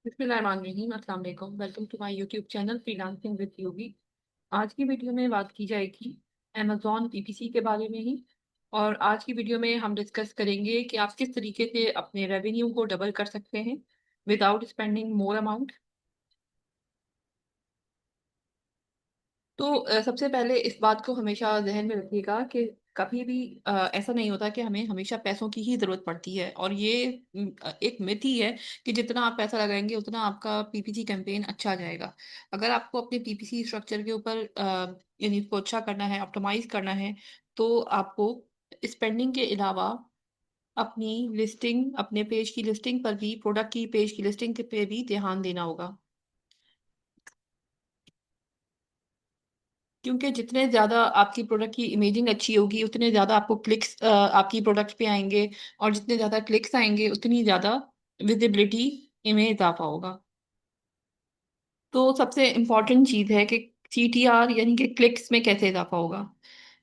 बिस्मिल्लाहिर्रहमानिर्रहीम। अस्सलाम वालेकुम। Welcome to my YouTube channel freelancing with Yogi. आज की वीडियो में बात की जाएगी अमेजॉन पीपीसी के बारे में ही। और आज की वीडियो में हम डिस्कस करेंगे कि आप किस तरीके से अपने रेवेन्यू को डबल कर सकते हैं विदाउट स्पेंडिंग मोर अमाउंट। तो सबसे पहले इस बात को हमेशा जहन में रखिएगा कि कभी भी ऐसा नहीं होता कि हमें हमेशा पैसों की ही जरूरत पड़ती है। और ये एक मिथ ही है कि जितना आप पैसा लगाएंगे उतना आपका पीपीसी कैंपेन अच्छा जाएगा। अगर आपको अपने पीपीसी स्ट्रक्चर के ऊपर यानी इसको अच्छा करना है, ऑप्टिमाइज करना है, तो आपको स्पेंडिंग के अलावा अपनी लिस्टिंग, अपने पेज की लिस्टिंग पर भी, प्रोडक्ट की पेज की लिस्टिंग पे भी ध्यान देना होगा। क्योंकि जितने ज्यादा आपकी प्रोडक्ट की इमेजिंग अच्छी होगी उतने ज्यादा आपको क्लिक्स आपकी प्रोडक्ट पे आएंगे। और जितने ज्यादा क्लिक्स आएंगे उतनी ज्यादा विजिबिलिटी में इजाफा होगा। तो सबसे इम्पोर्टेंट चीज है कि सीटीआर यानी कि क्लिक्स में कैसे इजाफा होगा।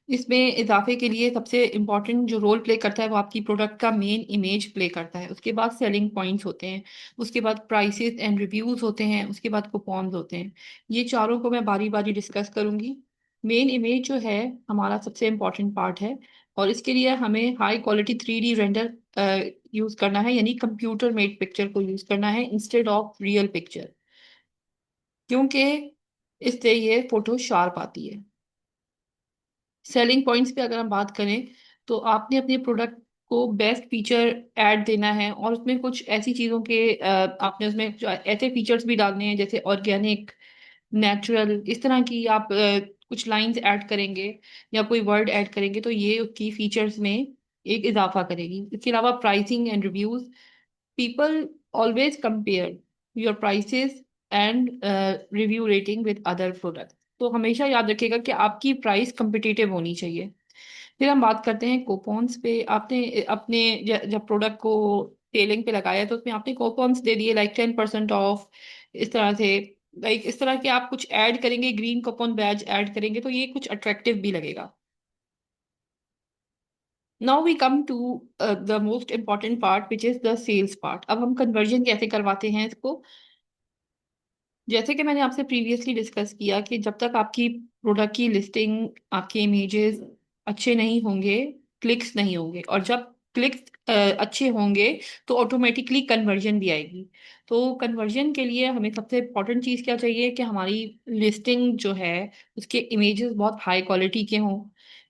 इसमें इजाफे के लिए सबसे इम्पोर्टेंट जो रोल प्ले करता है वो आपकी प्रोडक्ट का मेन इमेज प्ले करता है। उसके बाद सेलिंग पॉइंट्स होते हैं, उसके बाद प्राइसेस एंड रिव्यूज होते हैं, उसके बाद कूपन्स होते हैं। ये चारों को मैं बारी बारी डिस्कस करूंगी। मेन इमेज जो है हमारा सबसे इम्पोर्टेंट पार्ट है। और इसके लिए हमें high quality 3D render use करना है, यानी कंप्यूटर मेड पिक्चर को यूज करना है इंस्टेड ऑफ रियल पिक्चर। क्योंकि इससे ये फोटो शार्प आती है। सेलिंग पॉइंट्स पे अगर हम बात करें तो आपने अपने प्रोडक्ट को बेस्ट फीचर ऐड देना है। और उसमें कुछ ऐसी चीज़ों के आपने उसमें ऐसे फीचर्स भी डालने हैं जैसे ऑर्गेनिक, नेचुरल, इस तरह की आप कुछ लाइंस ऐड करेंगे या कोई वर्ड ऐड करेंगे तो ये उसकी फीचर्स में एक इजाफा करेगी। इसके अलावा pricing and reviews, people always compare your prices and review rating with other product. तो हमेशा याद रखिएगा कि आपकी प्राइस competitive होनी चाहिए। फिर हम बात करते हैं कूपन्स पे। आपने अपने जब प्रोडक्ट को सेलिंग पे लगाया तो उसमें आपने कूपन्स दे दिए, लाइक 10% ऑफ, इस तरह से। लाइक इस तरह के आप कुछ ऐड करेंगे, ग्रीन कूपन बैज ऐड करेंगे तो ये कुछ अट्रैक्टिव भी लगेगा। Now we come to the most important part which is the sales part. अब हम कन्वर्जन कैसे करवाते हैं इसको। जैसे कि मैंने आपसे प्रीवियसली डिस्कस किया कि जब तक आपकी प्रोडक्ट की लिस्टिंग, आपके इमेजेस अच्छे नहीं होंगे, क्लिक्स नहीं होंगे। और जब क्लिक्स अच्छे होंगे तो ऑटोमेटिकली कन्वर्जन भी आएगी। तो कन्वर्जन के लिए हमें सबसे इम्पोर्टेंट चीज़ क्या चाहिए कि हमारी लिस्टिंग जो है उसके इमेजेस बहुत हाई क्वालिटी के हों,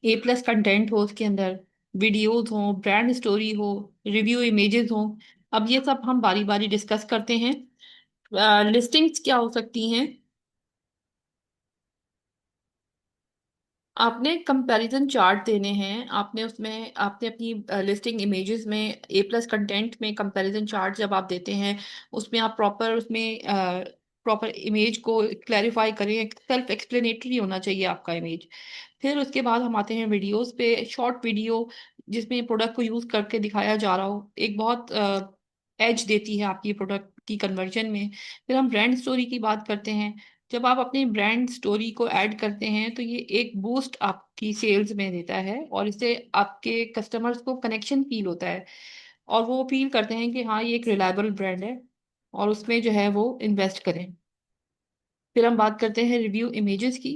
A+ कंटेंट हो उसके अंदर, वीडियोज हों, ब्रांड स्टोरी हो, रिव्यू इमेजेस हों। अब ये सब हम बारी बारी डिस्कस करते हैं। लिस्टिंग्स क्या हो सकती हैं। आपने कंपैरिजन चार्ट देने हैं, आपने उसमें आपने अपनी लिस्टिंग इमेजेस में A+ कंटेंट में कंपैरिजन चार्ट जब आप देते हैं उसमें आप प्रॉपर उसमें प्रॉपर इमेज को क्लैरिफाई करें। सेल्फ एक्सप्लेनेटरी होना चाहिए आपका इमेज। फिर उसके बाद हम आते हैं वीडियोस पे। शॉर्ट वीडियो जिसमें प्रोडक्ट को यूज करके दिखाया जा रहा हो एक बहुत एज देती है आपकी प्रोडक्ट की कन्वर्जन में। फिर हम ब्रांड स्टोरी की बात करते हैं। जब आप अपनी ब्रांड स्टोरी को ऐड करते हैं तो ये एक बूस्ट आपकी सेल्स में देता है और इससे आपके कस्टमर्स को कनेक्शन फील होता है और वो फील करते हैं कि हाँ ये एक रिलायबल ब्रांड है और उसमें जो है वो इन्वेस्ट करें। फिर हम बात करते हैं रिव्यू इमेजेस की।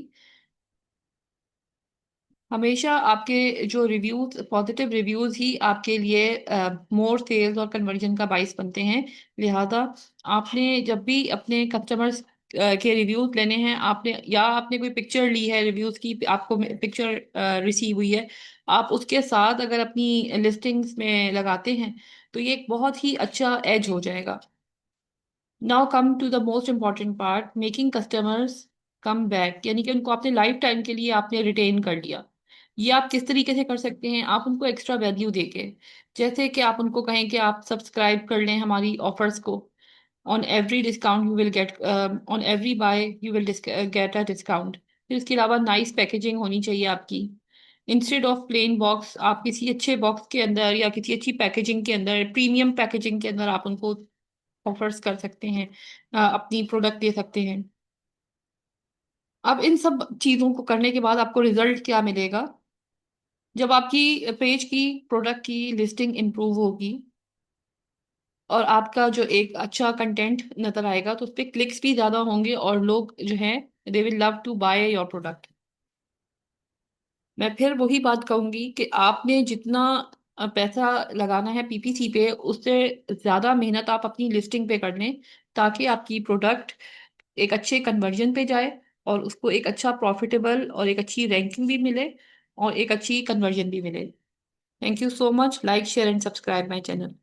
हमेशा आपके जो रिव्यूज, पॉजिटिव रिव्यूज ही आपके लिए मोर सेल्स और कन्वर्जन का बाइस बनते हैं। लिहाजा आपने जब भी अपने कस्टमर्स के रिव्यूज लेने हैं, आपने या आपने कोई पिक्चर ली है रिव्यूज की, आपको पिक्चर रिसीव हुई है, आप उसके साथ अगर अपनी लिस्टिंग्स में लगाते हैं तो ये एक बहुत ही अच्छा एज हो जाएगा। Now come to the most important part, making customers come back, यानी कि उनको आपने लाइफ टाइम के लिए आपने रिटेन कर लिया। ये आप किस तरीके से कर सकते हैं। आप उनको एक्स्ट्रा वैल्यू देके, जैसे कि आप उनको कहें कि आप सब्सक्राइब कर लें हमारी ऑफर्स को। On every discount you will get, on every buy you will get a discount. फिर इसके अलावा नाइस पैकेजिंग होनी चाहिए आपकी। इंस्टेड ऑफ प्लेन बॉक्स आप किसी अच्छे बॉक्स के अंदर या किसी अच्छी पैकेजिंग के अंदर, प्रीमियम पैकेजिंग के अंदर आप उनको ऑफर्स कर सकते हैं, अपनी प्रोडक्ट दे सकते हैं। अब इन सब चीज़ों को करने के बाद आपको रिजल्ट क्या मिलेगा। जब आपकी पेज की, प्रोडक्ट की लिस्टिंग इंप्रूव होगी और आपका जो एक अच्छा कंटेंट नजर आएगा तो उस पे क्लिक्स भी ज्यादा होंगे और लोग जो है they will love to buy your product. मैं फिर वही बात कहूंगी कि आपने जितना पैसा लगाना है पीपीसी पे, उससे ज्यादा मेहनत आप अपनी लिस्टिंग पे कर लें, ताकि आपकी प्रोडक्ट एक अच्छे कन्वर्जन पे जाए और उसको एक अच्छा प्रॉफिटेबल और एक अच्छी रैंकिंग भी मिले और एक अच्छी कन्वर्जन भी मिले। Thank you so much. Like share and subscribe my channel.